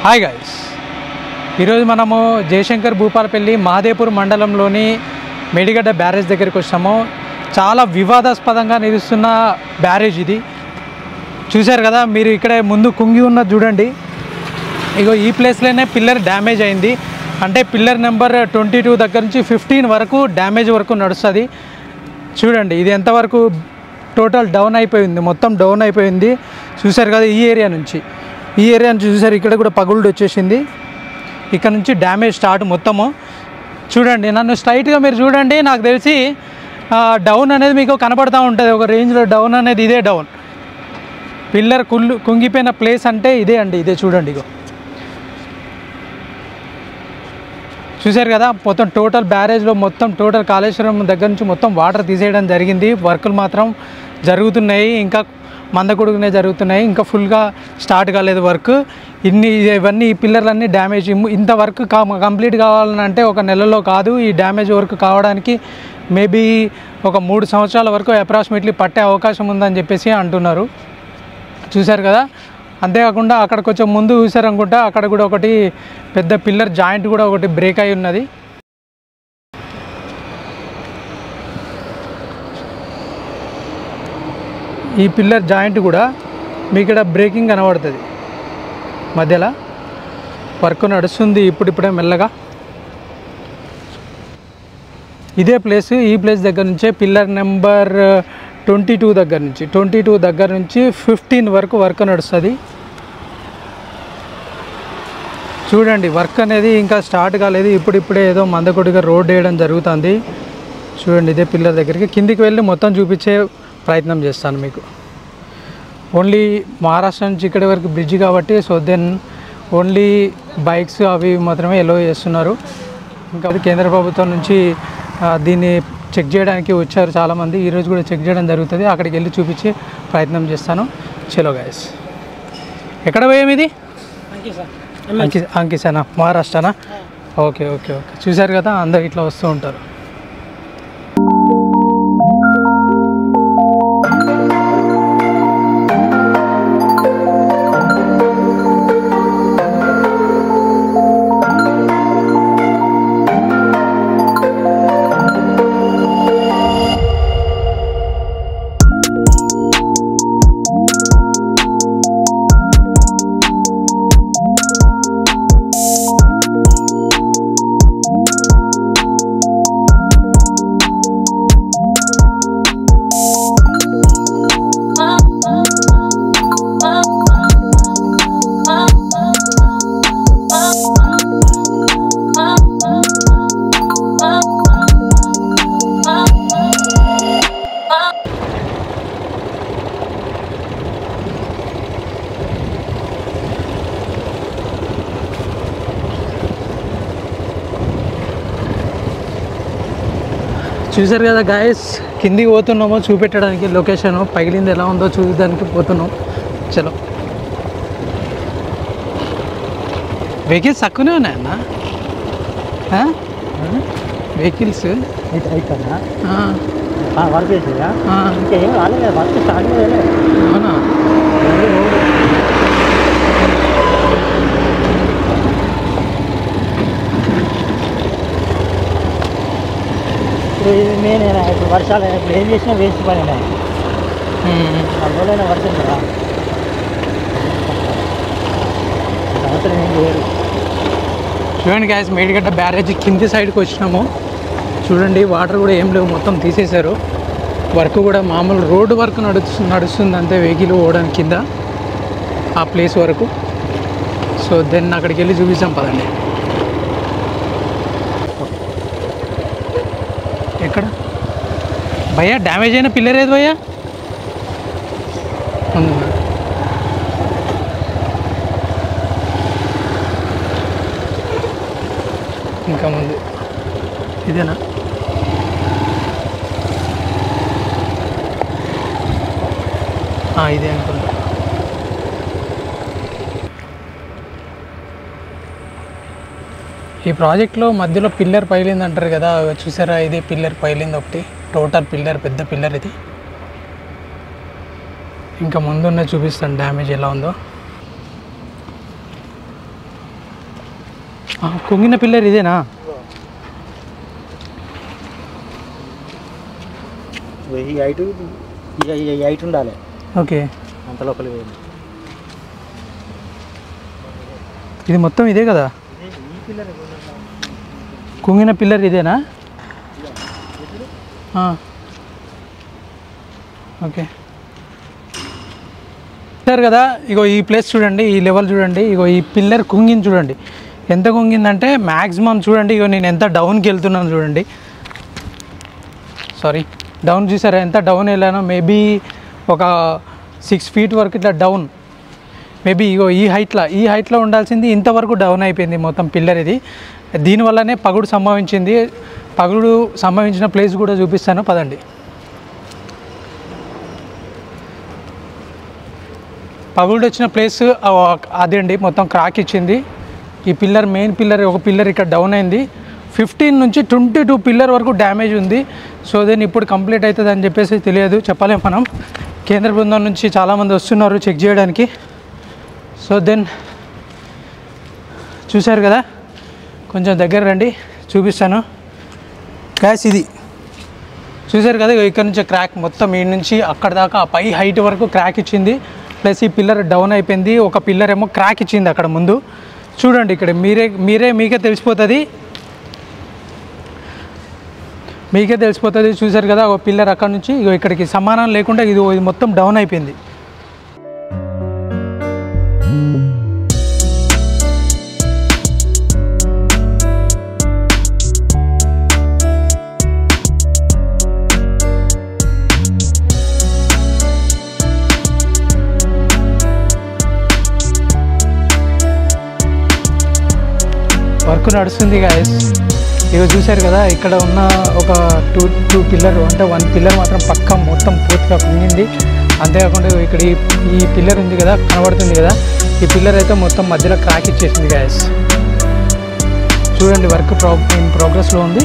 Hi guys, ఈరోజు మనము జయశంకర్ భూపాలపల్లి మహదేవ్పూర్ మండలంలోని మేడిగడ్డ బ్యారేజ్ దగ్గరికి వచ్చాము. చాలా వివాదాస్పదంగా నిలుస్తున్న బ్యారేజ్ ఇది. చూశారు కదా మీరు, ఇక్కడే ముందు కుంగి ఉన్నది చూడండి. ఇగో ఈ ప్లేస్లోనే పిల్లర్ డ్యామేజ్ అయింది. అంటే పిల్లర్ నెంబర్ 22 దగ్గర నుంచి 15 వరకు డ్యామేజ్ వరకు నడుస్తుంది. చూడండి ఇది ఎంతవరకు టోటల్ డౌన్ అయిపోయింది, మొత్తం డౌన్ అయిపోయింది. చూశారు కదా ఈ ఏరియా నుంచి చూసారు, ఇక్కడ కూడా పగుళ్ళు వచ్చేసింది. ఇక్కడ నుంచి డ్యామేజ్ స్టార్ట్ మొత్తము. చూడండి నన్ను స్ట్రైట్గా మీరు చూడండి, నాకు తెలిసి డౌన్ అనేది మీకు కనపడుతూ ఉంటుంది. ఒక రేంజ్లో డౌన్ అనేది ఇదే డౌన్. పిల్లర్ కుంగిపోయిన ప్లేస్ అంటే ఇదే అండి, ఇదే చూడండి. ఇగో చూశారు కదా, మొత్తం టోటల్ బ్యారేజ్లో మొత్తం టోటల్ కాళేశ్వరం దగ్గర నుంచి మొత్తం వాటర్ తీసేయడం జరిగింది. వర్కులు మాత్రం జరుగుతున్నాయి, ఇంకా మందకొడుకునే జరుగుతున్నాయి, ఇంకా ఫుల్గా స్టార్ట్ కాలేదు వర్క్. ఇవన్నీ ఈ పిల్లర్లన్నీ డ్యామేజ్. ఇంత వర్క్ కంప్లీట్ కావాలంటే ఒక నెలలో కాదు. ఈ డ్యామేజ్ వర్క్ కావడానికి మేబీ ఒక 3 సంవత్సరాల వరకు అప్రాక్సిమేట్లీ పట్టే అవకాశం ఉందని చెప్పేసి అంటున్నారు. చూశారు కదా, అంతేకాకుండా అక్కడ కొంచెం ముందు చూసారనుకుంటా, అక్కడ కూడా ఒకటి పెద్ద పిల్లర్ జాయింట్ కూడా ఒకటి బ్రేక్ అయి ఉన్నది. ఈ పిల్లర్ జాయింట్ కూడా మీకు ఇక్కడ బ్రేకింగ్ కనబడుతుంది. మధ్యలో వర్క్ నడుస్తుంది ఇప్పుడిప్పుడే మెల్లగా. ఇదే ప్లేస్, ఈ ప్లేస్ దగ్గర నుంచే పిల్లర్ నెంబర్ 22 దగ్గర నుంచి 15 వరకు వర్క్ నడుస్తుంది. చూడండి వర్క్ అనేది ఇంకా స్టార్ట్ కాలేదు, ఇప్పుడిప్పుడే ఏదో మందకొడిగా రోడ్ వేయడం జరుగుతుంది. చూడండి ఇదే పిల్లర్ దగ్గరికి కిందికి వెళ్ళి మొత్తం చూపించే ప్రయత్నం చేస్తాను మీకు. ఓన్లీ మహారాష్ట్ర నుంచి ఇక్కడి వరకు బ్రిడ్జ్ కాబట్టి, సో దెన్ ఓన్లీ బైక్స్ అవి మాత్రమే ఎలో చేస్తున్నారు. ఇంకా కేంద్ర ప్రభుత్వం నుంచి దీన్ని చెక్ చేయడానికి వచ్చారు చాలామంది. ఈరోజు కూడా చెక్ చేయడం జరుగుతుంది. అక్కడికి వెళ్ళి చూపించే ప్రయత్నం చేస్తాను. చలో గైస్, ఎక్కడ పోయాం? ఇది అంకిసానా, మహారాష్ట్రనా? ఓకే. చూశారు కదా, అందరు ఇట్లా వస్తూ ఉంటారు. చూసారు కదా గాయస్, కిందికి పోతున్నామో చూపెట్టడానికి లొకేషన్, పగిలింది ఎలా ఉందో చూడడానికి పోతున్నాం. చలో, వెహికల్స్ తక్కువనే ఉన్నాయన్న. వెహికల్స్ అవునా? నేనేనా ఇప్పుడు వర్షాలు ఇప్పుడు ఏం చేసినా వేస్ట్ పని అవ్వలేని వర్షం కదా, సంవత్సరం ఏం చేయరు. చూడండి గ్యాస్, మేడిగడ్డ బ్యారేజ్ కింది సైడ్కి వచ్చినాము. చూడండి వాటర్ కూడా ఏం లేవు, మొత్తం తీసేశారు. వర్క్ కూడా మామూలు రోడ్డు వర్క్ నడుస్తుంది అంతే, వెహికల్ పోవడానికి కింద ఆ ప్లేస్ వరకు. సో దెన్ అక్కడికి వెళ్ళి చూపిస్తాం పదండి. ఎక్కడ భయ్యా డ్యామేజ్ అయిన పిల్లర్ ఏది భయ్యా? ఇంకా ముందు ఇదేనా? ఇదే అనుకుంటా. ఈ ప్రాజెక్ట్లో మధ్యలో పిల్లర్ పగిలింది అంటారు కదా, చూసారా? ఇది పిల్లర్ పగిలింది ఒకటి, టోటల్ పిల్లర్, పెద్ద పిల్లర్ ఇది. ఇంకా ముందున్న చూపిస్తాను డ్యామేజ్ ఎలా ఉందో. కుంగిన పిల్లర్ ఇదేనా? ఈ హైట్ ఈ హైట్ ఉండాలి. ఓకే, అంత లోపలికి పోయింది. ఇది మొత్తం ఇదే కదా? ఈ పిల్లర్ కుంగిన పిల్లర్ ఇదేనా? ఓకే సార్ కదా. ఇగో ఈ ప్లేస్ చూడండి, ఈ లెవెల్ చూడండి. ఇగో ఈ పిల్లర్ కుంగింది చూడండి, ఎంత కుంగిందంటే మ్యాక్సిమం చూడండి. ఇగో నేను ఎంత డౌన్కి వెళ్తున్నాను చూడండి. సారీ, డౌన్ చూసారా ఎంత డౌన్ వెళ్ళానో? మేబీ ఒక 6 feet వరకు ఇట్లా డౌన్. మేబీ ఇగో ఈ హైట్లో ఉండాల్సింది ఇంతవరకు డౌన్ అయిపోయింది మొత్తం పిల్లర్ ఇది. దీనివల్లనే పగుడు సంభవించింది. పగుడు సంభవించిన ప్లేస్ కూడా చూపిస్తాను పదండి. పగుడు వచ్చిన ప్లేస్ అదే అండి, మొత్తం క్రాక్ ఇచ్చింది. ఈ పిల్లర్, మెయిన్ పిల్లర్, ఒక పిల్లర్ ఇక్కడ డౌన్ అయింది. 15 నుంచి 22 పిల్లర్ వరకు డ్యామేజ్ ఉంది. సో దెన్ ఇప్పుడు కంప్లీట్ అవుతుంది అని చెప్పేసి తెలియదు, చెప్పలేం మనం. కేంద్ర బృందం నుంచి చాలామంది వస్తున్నారు చెక్ చేయడానికి. సో దెన్ చూశారు కదా, కొంచెం దగ్గర రండి చూపిస్తాను. గ్యాస్ ఇది చూశారు కదా, ఇక్కడ నుంచి క్రాక్ మొత్తం ఈ నుంచి అక్కడ దాకా పై హైట్ వరకు క్రాక్ ఇచ్చింది. ప్లస్ ఈ పిల్లర్ డౌన్ అయిపోయింది. ఒక పిల్లర్ ఏమో క్రాక్ ఇచ్చింది అక్కడ ముందు చూడండి. ఇక్కడ మీకే తెలిసిపోతుంది, చూశారు కదా. ఒక పిల్లర్ అక్కడ నుంచి ఇక్కడికి సమానం లేకుండా ఇది మొత్తం డౌన్ అయిపోయింది. వర్క్ నడుస్తుంది గాయస్. ఇక చూశారు కదా, ఇక్కడ ఉన్న ఒక టూ పిల్లర్, అంటే 1 పిల్లర్ మాత్రం పక్కా మొత్తం పూర్తిగా కుంగింది. అంతేకాకుండా ఇక్కడ ఈ పిల్లర్ ఉంది కదా, కనబడుతుంది కదా, ఈ పిల్లర్ అయితే మొత్తం మధ్యలో క్రాక్ ఇచ్చేసింది గాయస్. చూడండి, వర్క్ ఇన్ ప్రోగ్రెస్లో ఉంది.